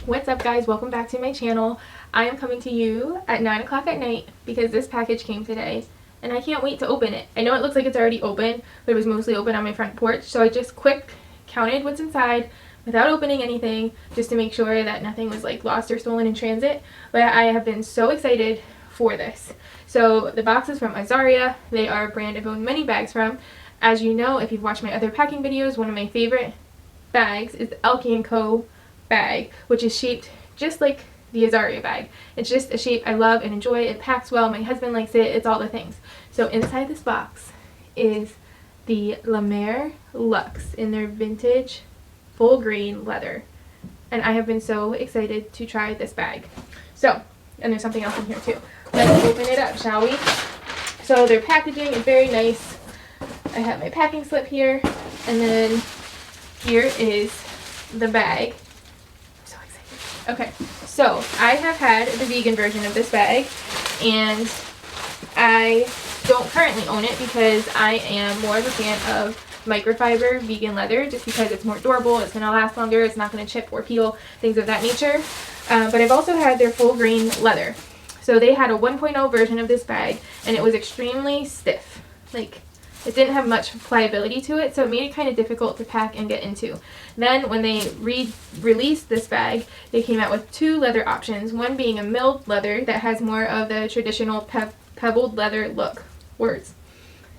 What's up guys, welcome back to my channel. I am coming to you at 9 o'clock at night because this package came today and I can't wait to open it. I know it looks like it's already open, but it was mostly open on my front porch, so I just quick counted what's inside without opening anything just to make sure that nothing was like lost or stolen in transit. But I have been so excited for this. So the box is from Azaria. They are a brand I've owned many bags from. As you know, if you've watched my other packing videos, one of my favorite bags is the LUXE bag, which is shaped just like the Azaria bag. It's just a shape I love and enjoy. It packs well, my husband likes it, it's all the things. So inside this box is the LUXE in their vintage full green leather, and I have been so excited to try this bag. So, and there's something else in here too. Let's open it up, shall we? So their packaging is very nice. I have my packing slip here, and then here is the bag. Okay, so I have had the vegan version of this bag, and I don't currently own it because I am more of a fan of microfiber vegan leather, just because it's more durable, it's going to last longer, it's not going to chip or peel, things of that nature. But I've also had their full green leather. So they had a 1.0 version of this bag, and it was extremely stiff. Like, it didn't have much pliability to it, so it made it kind of difficult to pack and get into. Then when they released this bag, they came out with two leather options, one being a milled leather that has more of the traditional pebbled leather look. Words.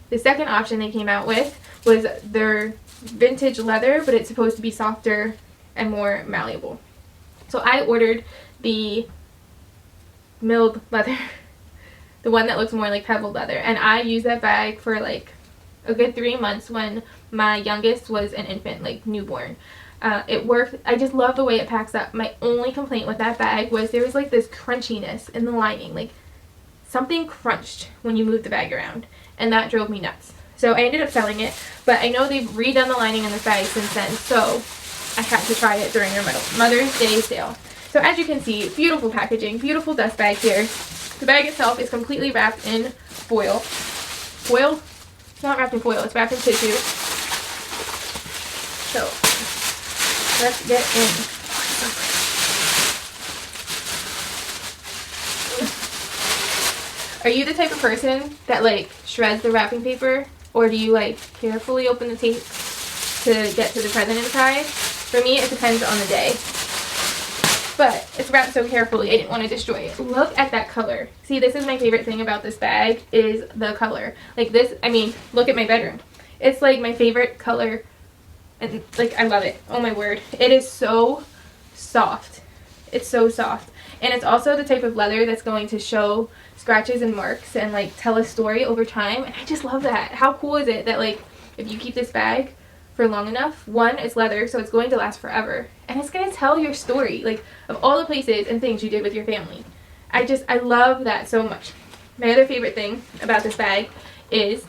The second option they came out with was their vintage leather, but it's supposed to be softer and more malleable. So I ordered the milled leather, the one that looks more like pebbled leather, and I used that bag for like a good 3 months when my youngest was an infant, like newborn. It worked. I just love the way it packs up. My only complaint with that bag was there was like this crunchiness in the lining, like something crunched when you move the bag around, and that drove me nuts. So I ended up selling it, but I know they've redone the lining in this bag since then, so I had to try it during their Mother's Day sale. So as you can see, beautiful packaging, beautiful dust bag here. The bag itself is completely wrapped in foil. Foil? It's not wrapped in foil, it's wrapped in tissue. So, let's get in. Are you the type of person that like shreds the wrapping paper? Or do you like carefully open the tape to get to the present inside? For me, it depends on the day. But it's wrapped so carefully, I didn't want to destroy it. Look at that color. See, this is my favorite thing about this bag, is the color. Like this, I mean, look at my bedroom. It's like my favorite color, and like I love it. Oh my word. It is so soft. It's so soft. And it's also the type of leather that's going to show scratches and marks and like tell a story over time. And I just love that. How cool is it that like if you keep this bag for long enough, one, it's leather, so it's going to last forever, and it's going to tell your story, like of all the places and things you did with your family. I love that so much. My other favorite thing about this bag is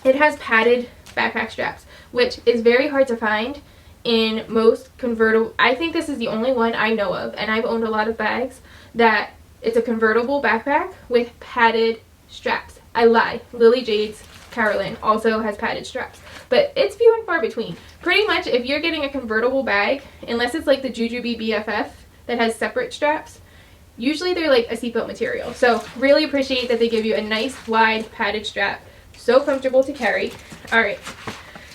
it has padded backpack straps, which is very hard to find in most convertible. I think this is the only one I know of, and I've owned a lot of bags that it's a convertible backpack with padded straps. I lie. Lily Jade's Carolyn also has padded straps, but it's few and far between. Pretty much if you're getting a convertible bag, unless it's like the Jujubee BFF that has separate straps, usually they're like a seatbelt material. So really appreciate that they give you a nice wide padded strap. So comfortable to carry. Alright,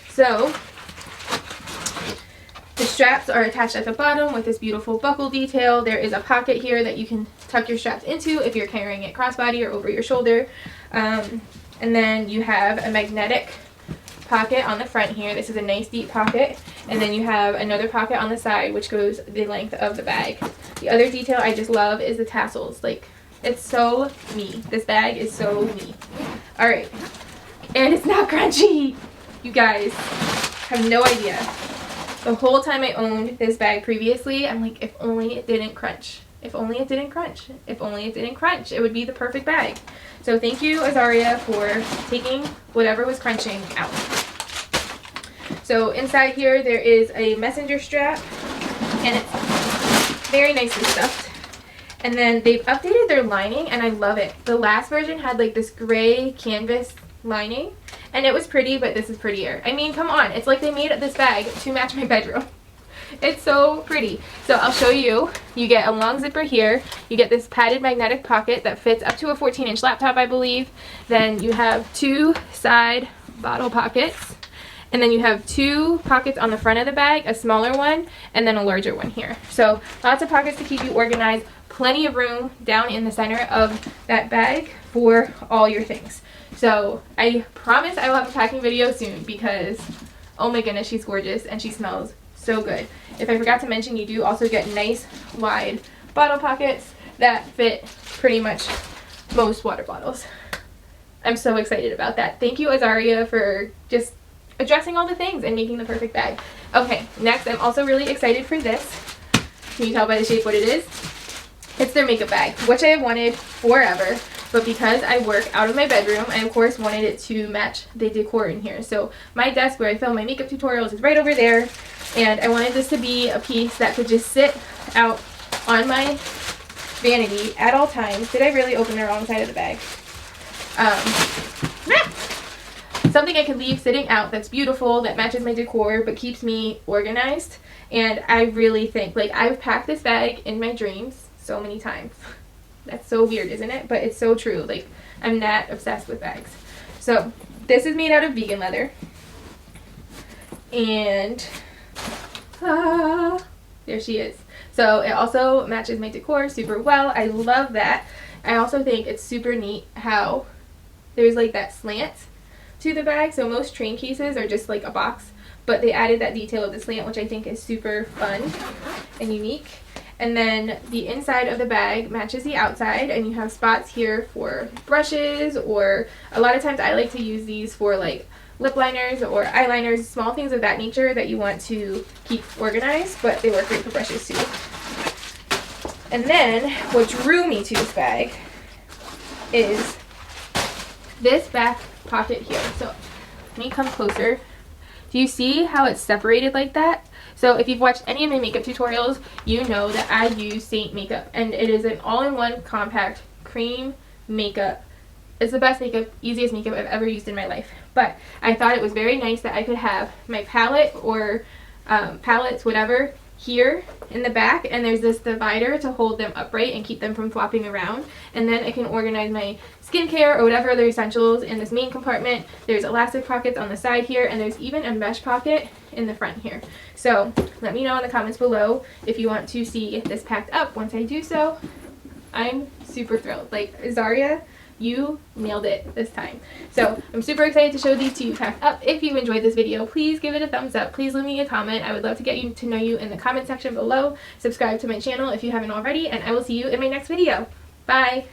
so the straps are attached at the bottom with this beautiful buckle detail. There is a pocket here that you can tuck your straps into if you're carrying it crossbody or over your shoulder. And then you have a magnetic pocket on the front here. This is a nice deep pocket. And then you have another pocket on the side which goes the length of the bag. The other detail I just love is the tassels. Like, it's so me. This bag is so me. Alright. And it's not crunchy! You guys have no idea. The whole time I owned this bag previously, I'm like, if only it didn't crunch. If only it didn't crunch. If only it didn't crunch. It would be the perfect bag. So thank you, Azaria, for taking whatever was crunching out. So inside here there is a messenger strap, and it's very nicely stuffed. And then they've updated their lining, and I love it. The last version had like this gray canvas lining, and it was pretty, but this is prettier. I mean, come on. It's like they made this bag to match my bedroom. It's so pretty. So I'll show you. You get a long zipper here. You get this padded magnetic pocket that fits up to a 14-inch laptop, I believe. Then you have 2 side bottle pockets. And then you have 2 pockets on the front of the bag, a smaller one, and then a larger one here. So lots of pockets to keep you organized. Plenty of room down in the center of that bag for all your things. So I promise I will have a packing video soon because, oh my goodness, she's gorgeous and she smells so good. If I forgot to mention, you do also get nice wide bottle pockets that fit pretty much most water bottles. I'm so excited about that. Thank you, Azaria, for just addressing all the things and making the perfect bag. Okay, next I'm also really excited for this. Can you tell by the shape what it is? It's their makeup bag, which I have wanted forever, but because I work out of my bedroom, I of course wanted it to match the decor in here. So my desk where I film my makeup tutorials is right over there, and I wanted this to be a piece that could just sit out on my vanity at all times. Did I really open the wrong side of the bag? Something I could leave sitting out that's beautiful, that matches my decor, but keeps me organized. And I really think, like, I've packed this bag in my dreams so many times. That's so weird, isn't it? But it's so true. Like, I'm that obsessed with bags. So this is made out of vegan leather, and there she is. So it also matches my decor super well. I love that. I also think it's super neat how there's like that slant to the bag. So most train cases are just like a box, but they added that detail of the slant, which I think is super fun and unique. And then the inside of the bag matches the outside, and you have spots here for brushes, or a lot of times I like to use these for like lip liners or eyeliners, small things of that nature that you want to keep organized, but they work great for brushes too. And then what drew me to this bag is this back pocket here. So let me come closer. Do you see how it's separated like that? So if you've watched any of my makeup tutorials, you know that I use Saint makeup, and it is an all-in-one compact cream makeup. It's the best makeup, easiest makeup I've ever used in my life. But I thought it was very nice that I could have my palette or palettes, whatever, here in the back, and there's this divider to hold them upright and keep them from flopping around. And then I can organize my skincare or whatever other essentials in this main compartment. There's elastic pockets on the side here, and there's even a mesh pocket in the front here. So let me know in the comments below if you want to see this packed up. Once I do so, I'm super thrilled. Like, Azaria, you nailed it this time. So I'm super excited to show these to you packed up. If you enjoyed this video, please give it a thumbs up. Please leave me a comment. I would love to get you to know you in the comment section below. Subscribe to my channel if you haven't already, and I will see you in my next video. Bye!